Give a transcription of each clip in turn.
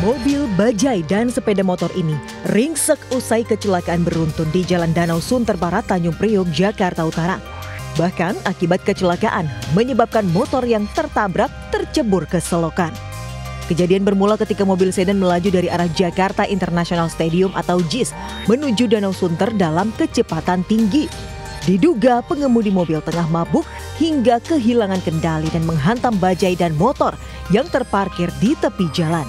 Mobil, bajai, dan sepeda motor ini ringsek usai kecelakaan beruntun di Jalan Danau Sunter Barat, Tanjung Priok, Jakarta Utara. Bahkan akibat kecelakaan menyebabkan motor yang tertabrak tercebur ke selokan. Kejadian bermula ketika mobil sedan melaju dari arah Jakarta International Stadium atau JIS menuju Danau Sunter dalam kecepatan tinggi. Diduga pengemudi mobil tengah mabuk hingga kehilangan kendali dan menghantam bajai dan motor yang terparkir di tepi jalan.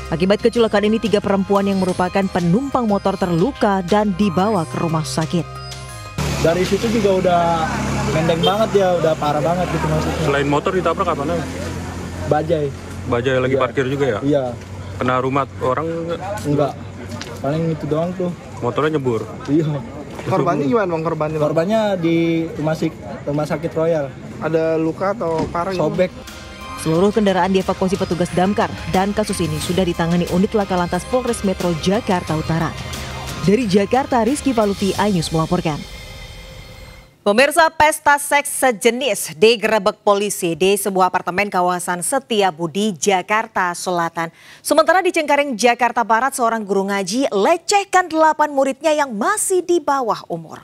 Akibat kecelakaan ini 3 perempuan yang merupakan penumpang motor terluka dan dibawa ke rumah sakit. Dari situ juga udah mendeng banget ya, udah parah banget gitu maksudnya. Selain motor ditabrak apa namanya? Bajai. Bajai lagi parkir juga ya? Iya. Kena rumah orang? Enggak. Paling itu doang tuh. Motornya nyebur? Iya. Korbannya gimana bang korbannya? Korbannya di rumah sakit Royal. Ada luka atau parah? Sobek. Seluruh kendaraan dievakuasi petugas damkar dan kasus ini sudah ditangani unit Laka Lantas Polres Metro Jakarta Utara. Dari Jakarta, Rizky Paluti, iNews melaporkan. Pemirsa, pesta seks sejenis digerebek polisi di sebuah apartemen kawasan Setiabudi, Jakarta Selatan. Sementara di Cengkareng, Jakarta Barat, seorang guru ngaji lecehkan 8 muridnya yang masih di bawah umur.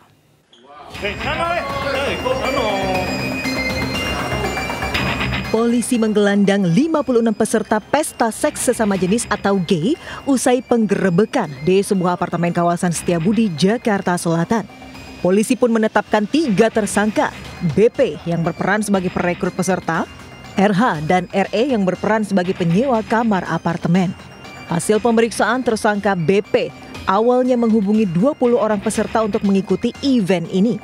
Polisi menggelandang 56 peserta pesta seks sesama jenis atau gay usai penggerebekan di sebuah apartemen kawasan Setiabudi, Jakarta Selatan. Polisi pun menetapkan 3 tersangka, BP yang berperan sebagai perekrut peserta, RH dan RE yang berperan sebagai penyewa kamar apartemen. Hasil pemeriksaan tersangka BP awalnya menghubungi 20 orang peserta untuk mengikuti event ini.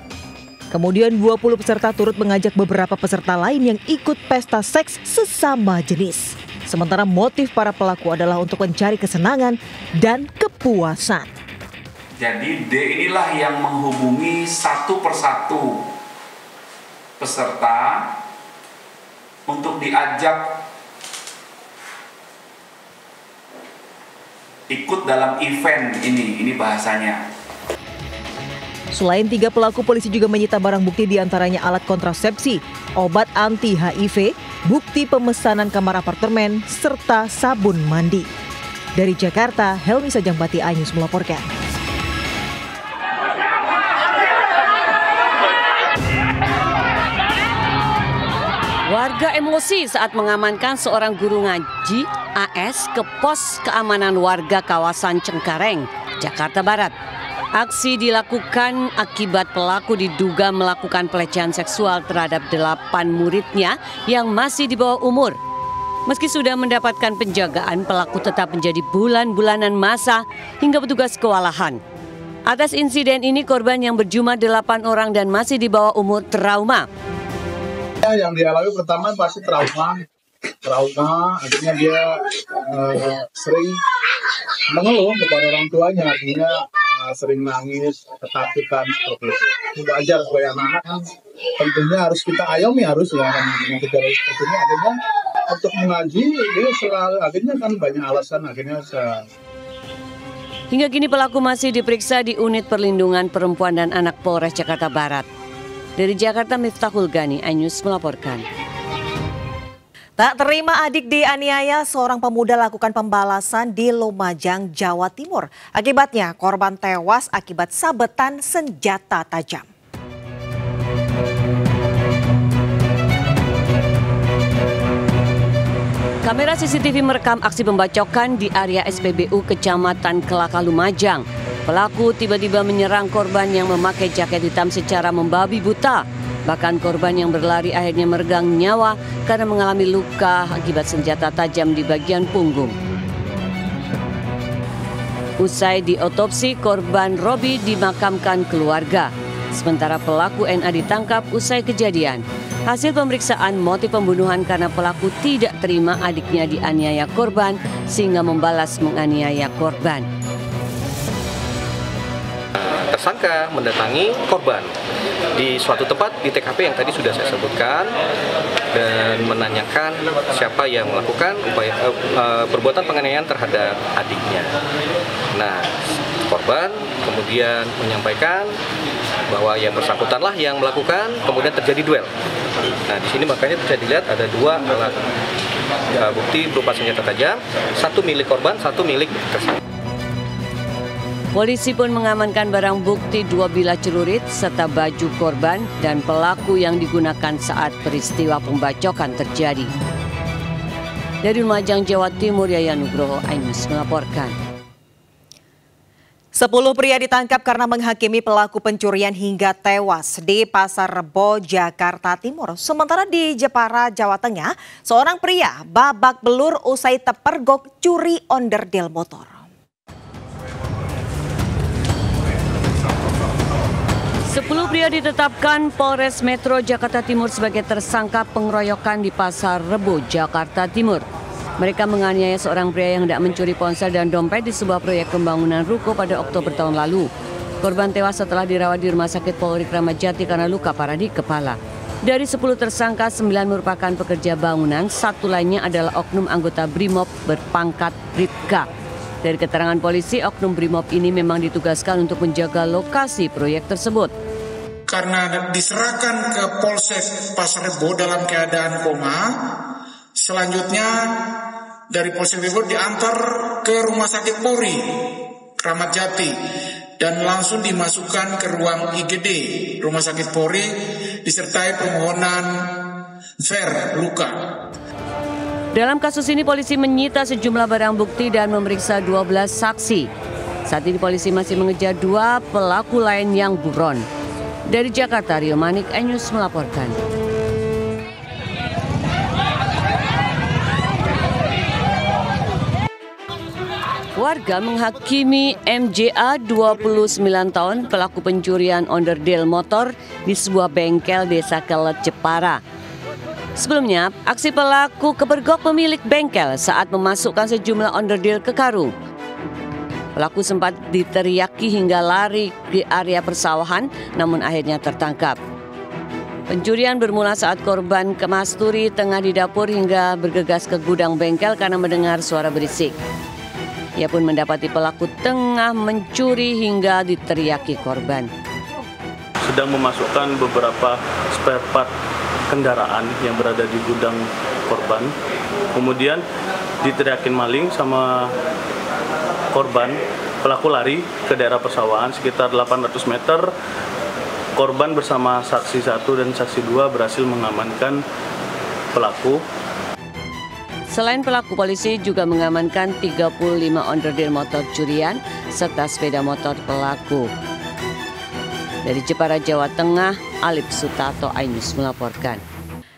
Kemudian 20 peserta turut mengajak beberapa peserta lain yang ikut pesta seks sesama jenis. Sementara motif para pelaku adalah untuk mencari kesenangan dan kepuasan. Jadi D inilah yang menghubungi satu persatu peserta untuk diajak ikut dalam event ini bahasanya. Selain 3 pelaku, polisi juga menyita barang bukti diantaranya alat kontrasepsi, obat anti HIV, bukti pemesanan kamar apartemen, serta sabun mandi. Dari Jakarta, Helmi Sajangbati, iNews melaporkan. Warga emosi saat mengamankan seorang guru ngaji AS ke pos keamanan warga kawasan Cengkareng, Jakarta Barat. Aksi dilakukan akibat pelaku diduga melakukan pelecehan seksual terhadap 8 muridnya yang masih di bawah umur. Meski sudah mendapatkan penjagaan, pelaku tetap menjadi bulan-bulanan masa hingga petugas kewalahan. Atas insiden ini, korban yang berjumlah 8 orang dan masih di bawah umur trauma. Yang dialami pertama pasti trauma, akhirnya dia sering mengeluh kepada orang tuanya, artinya sering nangis, ketakutan seperti itu. Itu wajar sebagai anak-anak kan, tentunya harus kita ayomi harus ya, yang kita harus akhirnya untuk mengaji dia selalu akhirnya kan banyak alasan akhirnya. Hingga kini pelaku masih diperiksa di Unit Perlindungan Perempuan dan Anak Polres Jakarta Barat. Dari Jakarta, Miftahul Gani, iNews melaporkan. Tak terima adik dianiaya, seorang pemuda lakukan pembalasan di Lumajang, Jawa Timur. Akibatnya korban tewas akibat sabetan senjata tajam. Kamera CCTV merekam aksi pembacokan di area SPBU Kecamatan Kelaka, Lumajang. Pelaku tiba-tiba menyerang korban yang memakai jaket hitam secara membabi buta. Bahkan korban yang berlari akhirnya meregang nyawa karena mengalami luka akibat senjata tajam di bagian punggung. Usai diotopsi, korban Robi dimakamkan keluarga. Sementara pelaku NA ditangkap usai kejadian. Hasil pemeriksaan, motif pembunuhan karena pelaku tidak terima adiknya dianiaya korban sehingga membalas menganiaya korban. Tersangka mendatangi korban di suatu tempat di TKP yang tadi sudah saya sebutkan dan menanyakan siapa yang melakukan perbuatan penganiayaan terhadap adiknya. Nah, korban kemudian menyampaikan bahwa yang bersangkutanlah yang melakukan, kemudian terjadi duel. Nah, di sini makanya bisa dilihat ada 2 alat bukti berupa senjata tajam, satu milik korban, satu milik tersangka. Polisi pun mengamankan barang bukti 2 bilah celurit serta baju korban dan pelaku yang digunakan saat peristiwa pembacokan terjadi. Dari Lumajang, Jawa Timur, Yaya Nugroho, iNews melaporkan. 10 pria ditangkap karena menghakimi pelaku pencurian hingga tewas di Pasar Rebo, Jakarta Timur. Sementara di Jepara, Jawa Tengah, seorang pria babak belur usai terpergok curi onderdil motor. 10 pria ditetapkan Polres Metro Jakarta Timur sebagai tersangka pengeroyokan di Pasar Rebo, Jakarta Timur. Mereka menganiaya seorang pria yang hendak mencuri ponsel dan dompet di sebuah proyek pembangunan ruko pada Oktober tahun lalu. Korban tewas setelah dirawat di Rumah Sakit Polri Kramat Jati karena luka parah di kepala. Dari 10 tersangka, 9 merupakan pekerja bangunan, satu lainnya adalah oknum anggota Brimob berpangkat Bribka. Dari keterangan polisi, oknum Brimob ini memang ditugaskan untuk menjaga lokasi proyek tersebut. Karena diserahkan ke Polsek Pasar Rebo dalam keadaan koma, selanjutnya dari Polsek Rebo diantar ke Rumah Sakit Polri Kramat Jati dan langsung dimasukkan ke ruang IGD Rumah Sakit Polri disertai permohonan fair luka. Dalam kasus ini polisi menyita sejumlah barang bukti dan memeriksa 12 saksi. Saat ini polisi masih mengejar 2 pelaku lain yang buron. Dari Jakarta, Rio Manik, iNews melaporkan. Warga menghakimi MJA 29 tahun pelaku pencurian onderdil motor di sebuah bengkel Desa Kelet, Jepara. Sebelumnya, aksi pelaku kepergok pemilik bengkel saat memasukkan sejumlah onderdil ke karung. Pelaku sempat diteriaki hingga lari di area persawahan, namun akhirnya tertangkap. Pencurian bermula saat korban Kemasturi tengah di dapur hingga bergegas ke gudang bengkel karena mendengar suara berisik. Ia pun mendapati pelaku tengah mencuri hingga diteriaki korban. Sedang memasukkan beberapa spare part kendaraan yang berada di gudang korban. Kemudian diteriakin maling sama korban, pelaku lari ke daerah persawahan sekitar 800 meter. Korban bersama saksi 1 dan saksi 2 berhasil mengamankan pelaku. Selain pelaku, polisi juga mengamankan 35 onderdil motor curian serta sepeda motor pelaku. Dari Jepara, Jawa Tengah, Alif Sutato, iNews melaporkan.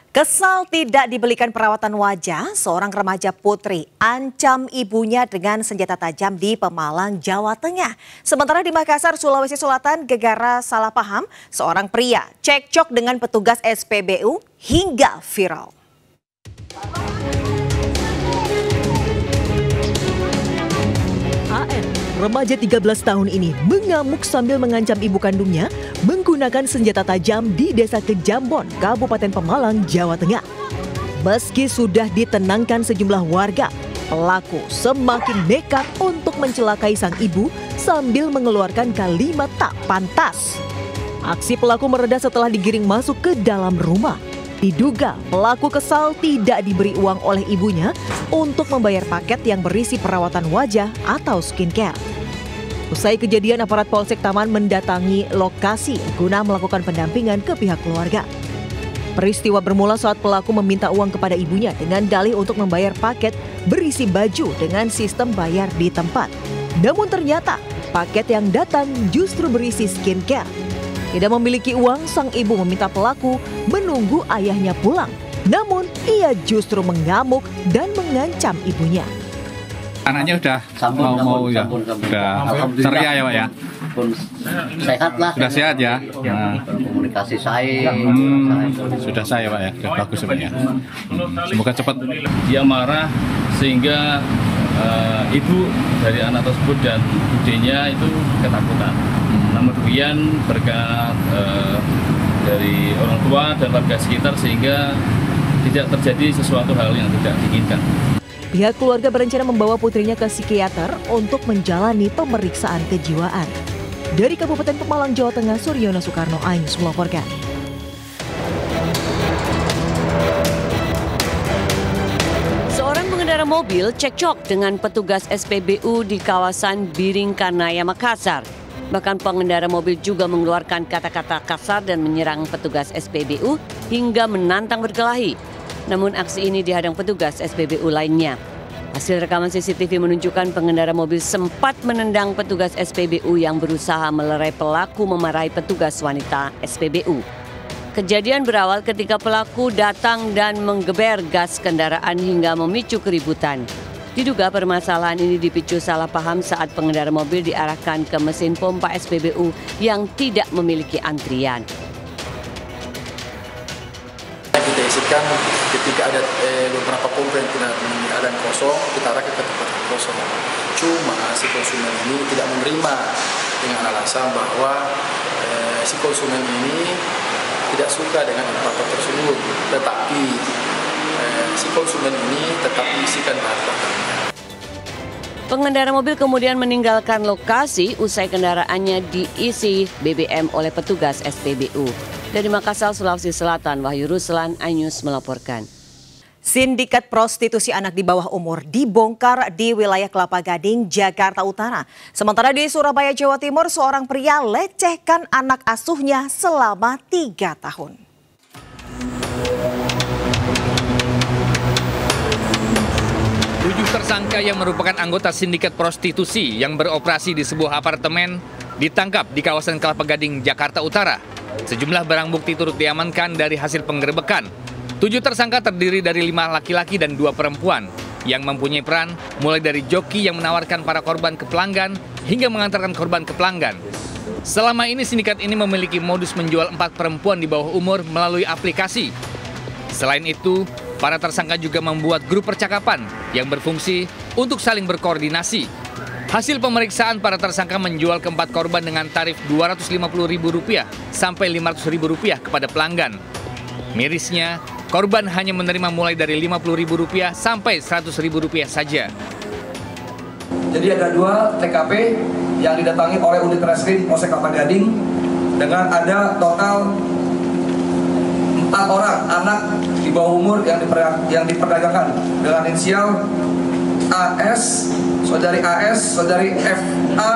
Kesal tidak dibelikan perawatan wajah, seorang remaja putri ancam ibunya dengan senjata tajam di Pemalang, Jawa Tengah. Sementara di Makassar, Sulawesi Selatan, gegara salah paham, seorang pria cekcok dengan petugas SPBU hingga viral. AN, remaja 13 tahun ini mengamuk sambil mengancam ibu kandungnya menggunakan senjata tajam di Desa Kejambon, Kabupaten Pemalang, Jawa Tengah. Meski sudah ditenangkan sejumlah warga, pelaku semakin nekat untuk mencelakai sang ibu sambil mengeluarkan kalimat tak pantas. Aksi pelaku mereda setelah digiring masuk ke dalam rumah. Diduga pelaku kesal tidak diberi uang oleh ibunya untuk membayar paket yang berisi perawatan wajah atau skincare. Usai kejadian, aparat Polsek Taman mendatangi lokasi guna melakukan pendampingan ke pihak keluarga. Peristiwa bermula saat pelaku meminta uang kepada ibunya dengan dalih untuk membayar paket berisi baju dengan sistem bayar di tempat. Namun ternyata paket yang datang justru berisi skincare. Tidak memiliki uang, sang ibu meminta pelaku menunggu ayahnya pulang. Namun ia justru mengamuk dan mengancam ibunya. Anaknya udah mau ya, udah ceria ya Pak ya? Sehat lah. Sudah sehat ya? Nah. Komunikasi saya. Sudah saya Pak ya, sudah bagus Pak ya. Semoga cepat. Dia marah sehingga ibu dari anak tersebut dan budenya itu ketakutan. Namun kemudian berkat dari orang tua dan warga sekitar sehingga tidak terjadi sesuatu hal yang tidak diinginkan. Pihak keluarga berencana membawa putrinya ke psikiater untuk menjalani pemeriksaan kejiwaan. Dari Kabupaten Pemalang, Jawa Tengah, Suryono Soekarno, iNews melaporkan. mobil cekcok dengan petugas SPBU di kawasan Biringkanaya, Makassar. Bahkan pengendara mobil juga mengeluarkan kata-kata kasar dan menyerang petugas SPBU hingga menantang berkelahi. Namun aksi ini dihadang petugas SPBU lainnya. Hasil rekaman CCTV menunjukkan pengendara mobil sempat menendang petugas SPBU yang berusaha melerai pelaku memarahi petugas wanita SPBU. Kejadian berawal ketika pelaku datang dan menggeber gas kendaraan hingga memicu keributan. Diduga permasalahan ini dipicu salah paham saat pengendara mobil diarahkan ke mesin pompa SPBU yang tidak memiliki antrian. Kita isikan ketika ada beberapa pompa yang tidak ada kosong, kita arahkan ke tempat kosong. Cuma si konsumen ini tidak menerima dengan alasan bahwa si konsumen ini tidak suka dengan operator tersebut, tetapi si konsumen ini tetap diisikan bahan bakar. Pengendara mobil kemudian meninggalkan lokasi usai kendaraannya diisi BBM oleh petugas SPBU. Dari Makassar, Sulawesi Selatan, Wahyu Ruslan, iNews melaporkan. Sindikat prostitusi anak di bawah umur dibongkar di wilayah Kelapa Gading, Jakarta Utara. Sementara di Surabaya, Jawa Timur, seorang pria lecehkan anak asuhnya selama 3 tahun. Tersangka yang merupakan anggota sindikat prostitusi yang beroperasi di sebuah apartemen ditangkap di kawasan Kelapa Gading, Jakarta Utara. Sejumlah barang bukti turut diamankan dari hasil penggerebekan. 7 tersangka terdiri dari 5 laki-laki dan 2 perempuan yang mempunyai peran mulai dari joki yang menawarkan para korban ke pelanggan hingga mengantarkan korban ke pelanggan. Selama ini sindikat ini memiliki modus menjual 4 perempuan di bawah umur melalui aplikasi. Selain itu, para tersangka juga membuat grup percakapan yang berfungsi untuk saling berkoordinasi. Hasil pemeriksaan, para tersangka menjual ke 4 korban dengan tarif Rp250.000 sampai Rp500.000 kepada pelanggan. Mirisnya, korban hanya menerima mulai dari Rp50.000 sampai Rp100.000 saja. Jadi ada 2 TKP yang didatangi oleh unit reskrim Polsek Kelapa Gading dengan ada total 4 orang anak di bawah umur yang diperdagangkan dengan inisial AS, saudari AS, saudari FA,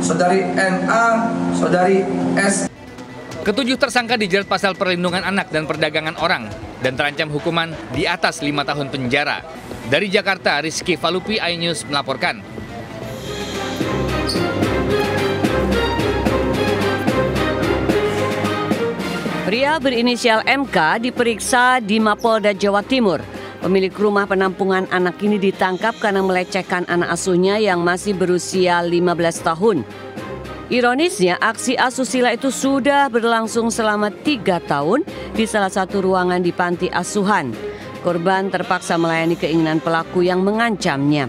saudari NA, saudari S. Ketujuh tersangka dijerat pasal perlindungan anak dan perdagangan orang dan terancam hukuman di atas 5 tahun penjara. Dari Jakarta, Rizky Falupi, iNews melaporkan. Pria berinisial MK diperiksa di Mapolda Jawa Timur. Pemilik rumah penampungan anak ini ditangkap karena melecehkan anak asuhnya yang masih berusia 15 tahun. Ironisnya, aksi asusila itu sudah berlangsung selama 3 tahun di salah satu ruangan di panti asuhan. Korban terpaksa melayani keinginan pelaku yang mengancamnya.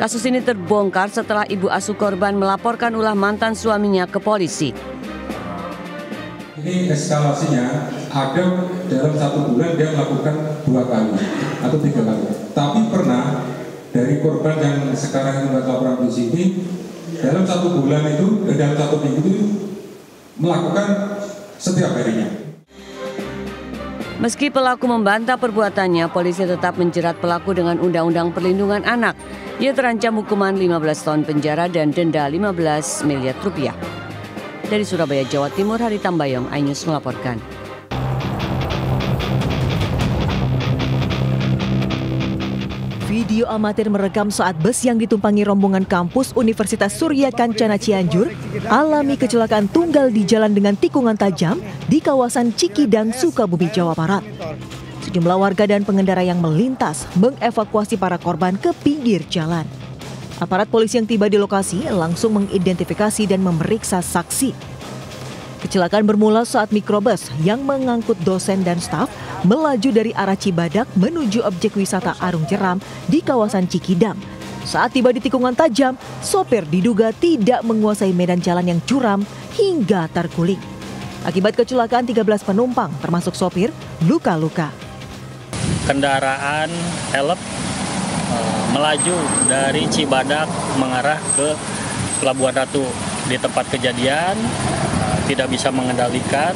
Kasus ini terbongkar setelah ibu asuh korban melaporkan ulah mantan suaminya ke polisi. Ini eskalasinya ada dalam 1 bulan dia melakukan 2 kali atau 3 kali. Tapi pernah dari korban yang sekarang membuat laporan polisi ini dalam 1 bulan itu, dalam 1 minggu itu melakukan setiap harinya. Meski pelaku membantah perbuatannya, polisi tetap menjerat pelaku dengan Undang-Undang Perlindungan Anak. Ia terancam hukuman 15 tahun penjara dan denda 15 miliar rupiah. Dari Surabaya, Jawa Timur, Hari Tambayong, iNews melaporkan. Video amatir merekam saat bus yang ditumpangi rombongan kampus Universitas Surya Kencana Cianjur alami kecelakaan tunggal di jalan dengan tikungan tajam di kawasan Cikidang, Sukabumi, Jawa Barat. Sejumlah warga dan pengendara yang melintas mengevakuasi para korban ke pinggir jalan. Aparat polisi yang tiba di lokasi langsung mengidentifikasi dan memeriksa saksi. Kecelakaan bermula saat mikrobus yang mengangkut dosen dan staf melaju dari arah Cibadak menuju objek wisata Arung Jeram di kawasan Cikidang. Saat tiba di tikungan tajam, sopir diduga tidak menguasai medan jalan yang curam hingga terguling. Akibat kecelakaan 13 penumpang termasuk sopir luka-luka. Kendaraan elep melaju dari Cibadak mengarah ke Pelabuhan Ratu. Di tempat kejadian tidak bisa mengendalikan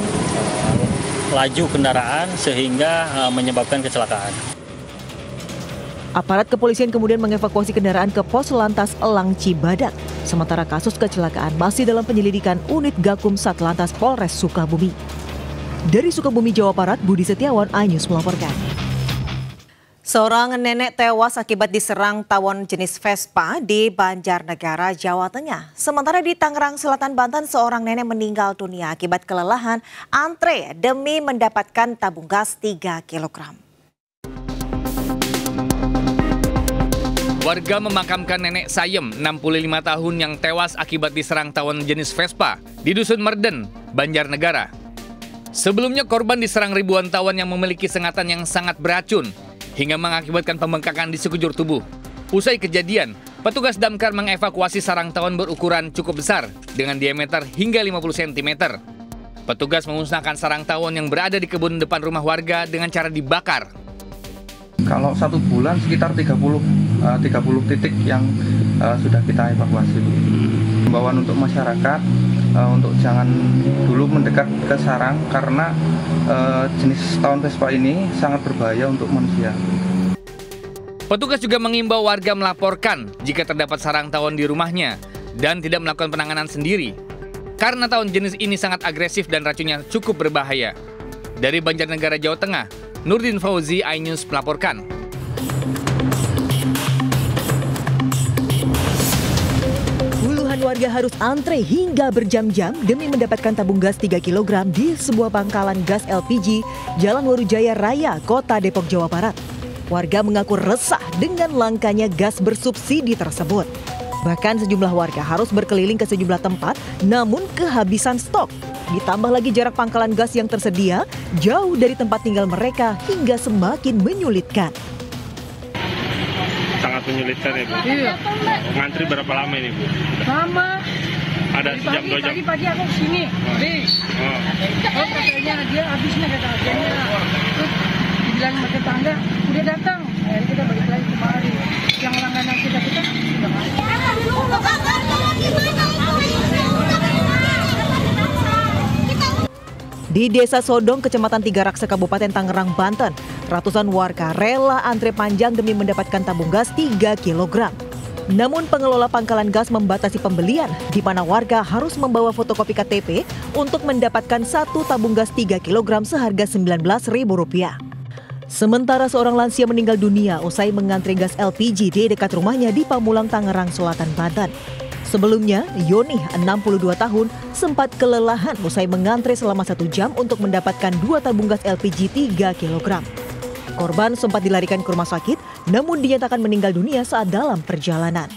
laju kendaraan sehingga menyebabkan kecelakaan. Aparat kepolisian kemudian mengevakuasi kendaraan ke pos lantas Elang Cibadak. Sementara kasus kecelakaan masih dalam penyelidikan unit Gakum Satlantas Polres Sukabumi. Dari Sukabumi, Jawa Barat, Budi Setiawan, iNews melaporkan. Seorang nenek tewas akibat diserang tawon jenis Vespa di Banjarnegara, Jawa Tengah. Sementara di Tangerang Selatan, Banten, seorang nenek meninggal dunia akibat kelelahan antre demi mendapatkan tabung gas 3 kg. Warga memakamkan nenek Sayem, 65 tahun yang tewas akibat diserang tawon jenis Vespa di Dusun Merden, Banjarnegara. Sebelumnya korban diserang ribuan tawon yang memiliki sengatan yang sangat beracun hingga mengakibatkan pembengkakan di sekujur tubuh. Usai kejadian, petugas damkar mengevakuasi sarang tawon berukuran cukup besar dengan diameter hingga 50 cm. Petugas memusnahkan sarang tawon yang berada di kebun depan rumah warga dengan cara dibakar. Kalau 1 bulan sekitar 30 titik yang sudah kita evakuasi. Himbauan untuk masyarakat untuk jangan dulu mendekat ke sarang karena jenis tawon Vespa ini sangat berbahaya untuk manusia. Petugas juga mengimbau warga melaporkan jika terdapat sarang tawon di rumahnya dan tidak melakukan penanganan sendiri karena tawon jenis ini sangat agresif dan racunnya cukup berbahaya. Dari Banjarnegara, Jawa Tengah, Nurdin Fauzi, iNews melaporkan. Warga harus antre hingga berjam-jam demi mendapatkan tabung gas 3 kg di sebuah pangkalan gas LPG Jalan Warujaya Raya, Kota Depok, Jawa Barat. Warga mengaku resah dengan langkanya gas bersubsidi tersebut. Bahkan sejumlah warga harus berkeliling ke sejumlah tempat namun kehabisan stok. Ditambah lagi jarak pangkalan gas yang tersedia jauh dari tempat tinggal mereka hingga semakin menyulitkan. Sangat menyulitkan ya Bu? Iya. Ngantri berapa lama ini Bu? Lama. Ada sejam 2 jam? Pagi aku kesini. Oh katanya dia habisnya kata agennya. Terus dibilang sama tetangga udah datang. Akhirnya kita balik lagi kemari. Yang langganan kita sudah Di Desa Sodong, Kecamatan Tiga Raksa, Kabupaten Tangerang, Banten, ratusan warga rela antre panjang demi mendapatkan tabung gas 3 kg. Namun pengelola pangkalan gas membatasi pembelian, di mana warga harus membawa fotokopi KTP untuk mendapatkan satu tabung gas 3 kg seharga Rp19.000. Sementara seorang lansia meninggal dunia usai mengantri gas LPG di dekat rumahnya di Pamulang, Tangerang Selatan, Banten. Sebelumnya, Yoni, 62 tahun, sempat kelelahan usai mengantre selama 1 jam untuk mendapatkan 2 tabung gas LPG 3 kg. Korban sempat dilarikan ke rumah sakit, namun dinyatakan meninggal dunia saat dalam perjalanan.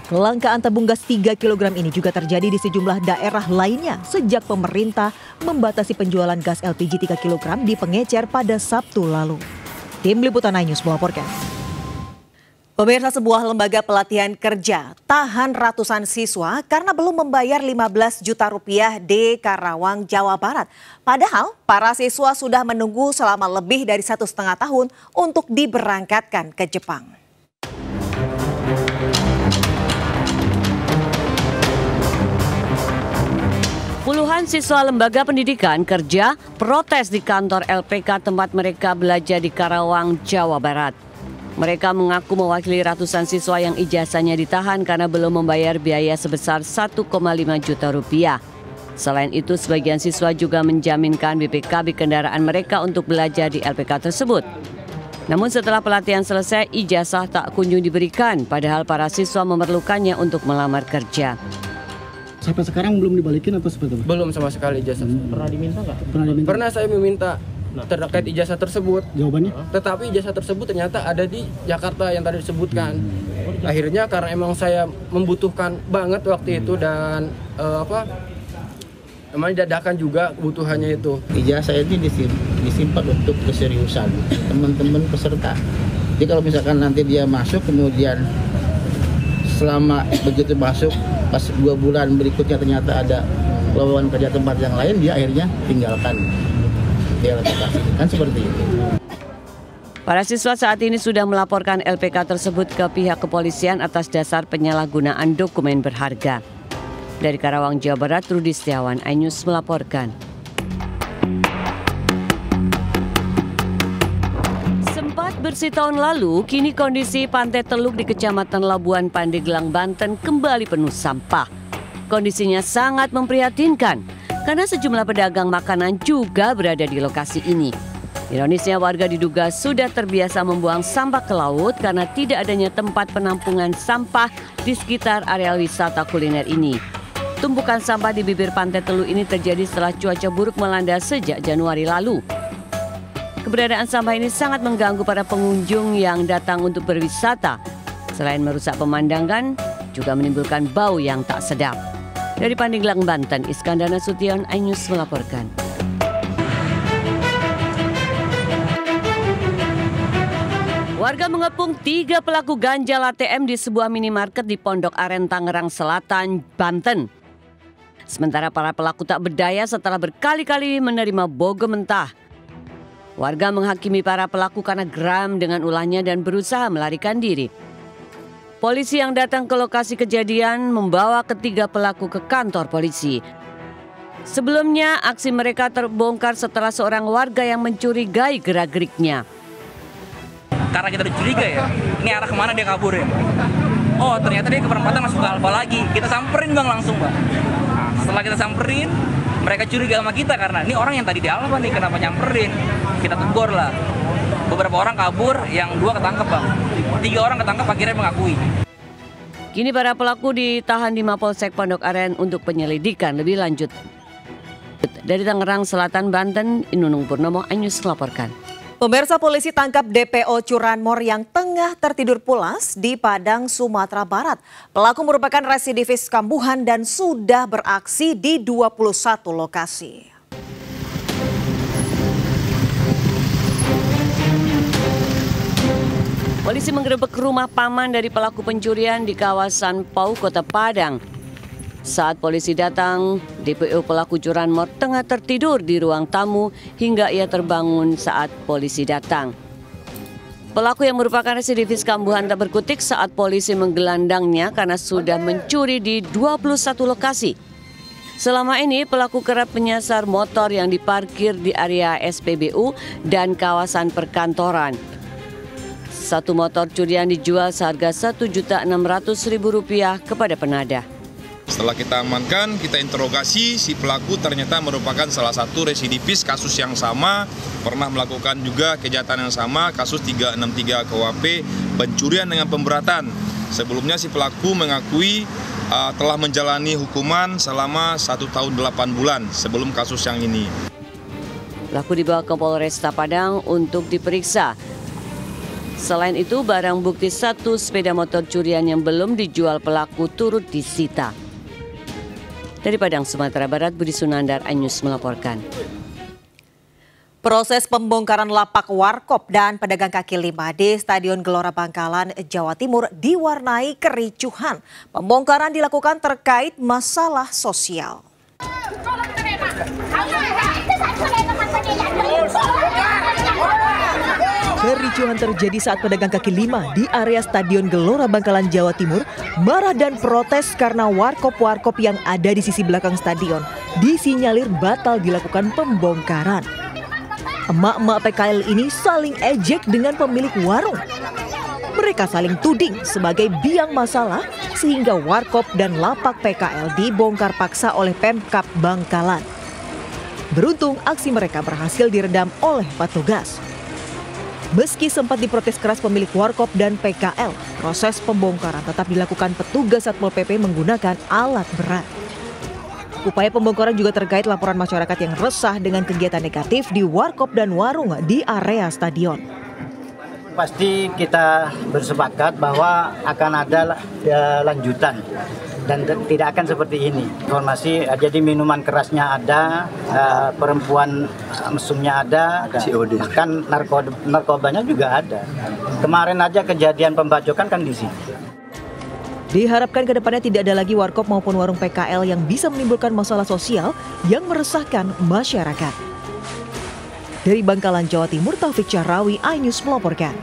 Kelangkaan tabung gas 3 kg ini juga terjadi di sejumlah daerah lainnya sejak pemerintah membatasi penjualan gas LPG 3 kg di Pengecer pada Sabtu lalu. Tim Liputan iNews melaporkan. Pemirsa, sebuah lembaga pelatihan kerja tahan ratusan siswa karena belum membayar 15 juta rupiah di Karawang, Jawa Barat. Padahal para siswa sudah menunggu selama lebih dari 1,5 tahun untuk diberangkatkan ke Jepang. Puluhan siswa lembaga pendidikan kerja protes di kantor LPK tempat mereka belajar di Karawang, Jawa Barat. Mereka mengaku mewakili ratusan siswa yang ijazahnya ditahan karena belum membayar biaya sebesar 1,5 juta rupiah. Selain itu, sebagian siswa juga menjaminkan BPKB kendaraan mereka untuk belajar di LPK tersebut. Namun setelah pelatihan selesai, ijazah tak kunjung diberikan, padahal para siswa memerlukannya untuk melamar kerja. Sampai sekarang belum dibalikin atau seperti apa? Belum sama sekali ijazah. Pernah diminta nggak? Pernah saya meminta terkait ijazah tersebut. Jawabannya? Tetapi ijazah tersebut ternyata ada di Jakarta yang tadi disebutkan. Akhirnya karena emang saya membutuhkan banget waktu itu dan namanya dadakan juga kebutuhannya itu. Ijazah ini disimpan untuk keseriusan teman-teman peserta. Jadi kalau misalkan nanti dia masuk kemudian selama begitu masuk pas 2 bulan berikutnya ternyata ada lowongan kerja tempat yang lain, dia akhirnya tinggalkan. Kan seperti itu. Para siswa saat ini sudah melaporkan LPK tersebut ke pihak kepolisian atas dasar penyalahgunaan dokumen berharga. Dari Karawang, Jawa Barat, Rudi Setiawan, iNews melaporkan. Sempat Bersih tahun lalu, kini kondisi Pantai Teluk di Kecamatan Labuan Pandeglang, Banten kembali penuh sampah. Kondisinya sangat memprihatinkan karena sejumlah pedagang makanan juga berada di lokasi ini. Ironisnya warga diduga sudah terbiasa membuang sampah ke laut karena tidak adanya tempat penampungan sampah di sekitar area wisata kuliner ini. Tumpukan sampah di bibir Pantai Teluk ini terjadi setelah cuaca buruk melanda sejak Januari lalu. Keberadaan sampah ini sangat mengganggu para pengunjung yang datang untuk berwisata. Selain merusak pemandangan, juga menimbulkan bau yang tak sedap. Dari Pandeglang, Banten, Iskandar Nasution, iNews melaporkan. Warga mengepung 3 pelaku ganjal ATM di sebuah minimarket di Pondok Aren, Tangerang Selatan, Banten. Sementara para pelaku tak berdaya setelah berkali-kali menerima bogem mentah. Warga menghakimi para pelaku karena geram dengan ulahnya dan berusaha melarikan diri. Polisi yang datang ke lokasi kejadian membawa ketiga pelaku ke kantor polisi. Sebelumnya aksi mereka terbongkar setelah seorang warga yang mencurigai gerak-geriknya. Karena kita udah curiga ya, ini arah kemana dia kabur ya? Oh ternyata dia ke perempatan masuk ke Alfa lagi. Kita samperin bang langsung bang. Setelah kita samperin, mereka curiga sama kita karena ini orang yang tadi di Alfa nih, kenapa nyamperin? Kita tegur lah. Beberapa orang kabur, yang 2 ketangkep bang. 3 orang ketangkep akhirnya mengakui. Kini para pelaku ditahan di Mapolsek Pondok Aren untuk penyelidikan lebih lanjut. Dari Tangerang Selatan, Banten, Inunung Purnomo, iNews melaporkan. Pemirsa, polisi tangkap DPO curanmor yang tengah tertidur pulas di Padang, Sumatera Barat. Pelaku merupakan residivis kambuhan dan sudah beraksi di 21 lokasi. Polisi menggerebek rumah paman dari pelaku pencurian di kawasan Pau, Kota Padang. Saat polisi datang, DPO pelaku curanmor tengah tertidur di ruang tamu hingga ia terbangun saat polisi datang. Pelaku yang merupakan residivis kambuhan tak berkutik saat polisi menggelandangnya karena sudah mencuri di 21 lokasi. Selama ini pelaku kerap menyasar motor yang diparkir di area SPBU dan kawasan perkantoran. Satu motor curian dijual seharga Rp1.600.000 kepada penadah. Setelah kita amankan, kita interogasi, si pelaku ternyata merupakan salah satu residivis kasus yang sama, pernah melakukan juga kejahatan yang sama, kasus 363 KUHP, pencurian dengan pemberatan. Sebelumnya si pelaku mengakui telah menjalani hukuman selama 1 tahun 8 bulan sebelum kasus yang ini. Pelaku dibawa ke Polresta Padang untuk diperiksa. Selain itu, barang bukti 1 sepeda motor curian yang belum dijual pelaku turut disita. Dari Padang, Sumatera Barat, Budi Sunandar, iNews melaporkan. Proses pembongkaran lapak warkop dan pedagang kaki lima di Stadion Gelora Bangkalan, Jawa Timur diwarnai kericuhan. Pembongkaran dilakukan terkait masalah sosial. Kericuhan terjadi saat pedagang kaki lima di area Stadion Gelora Bangkalan, Jawa Timur marah dan protes karena warkop-warkop yang ada di sisi belakang stadion disinyalir batal dilakukan pembongkaran. Emak-emak PKL ini saling ejek dengan pemilik warung. Mereka saling tuding sebagai biang masalah sehingga warkop dan lapak PKL dibongkar paksa oleh Pemkab Bangkalan. Beruntung aksi mereka berhasil diredam oleh petugas. Meski sempat diprotes keras pemilik warkop dan PKL, proses pembongkaran tetap dilakukan petugas Satpol PP menggunakan alat berat. Upaya pembongkaran juga terkait laporan masyarakat yang resah dengan kegiatan negatif di warkop dan warung di area stadion. Pasti kita bersepakat bahwa akan ada lanjutan dan tidak akan seperti ini. Informasi jadi minuman kerasnya ada, perempuan mesumnya ada, bahkan narkobanya juga ada. Kemarin aja kejadian pembacokan kan di sini. Diharapkan kedepannya tidak ada lagi warkop maupun warung PKL yang bisa menimbulkan masalah sosial yang meresahkan masyarakat. Dari Bangkalan, Jawa Timur, Taufik Syahrawi, iNews melaporkan.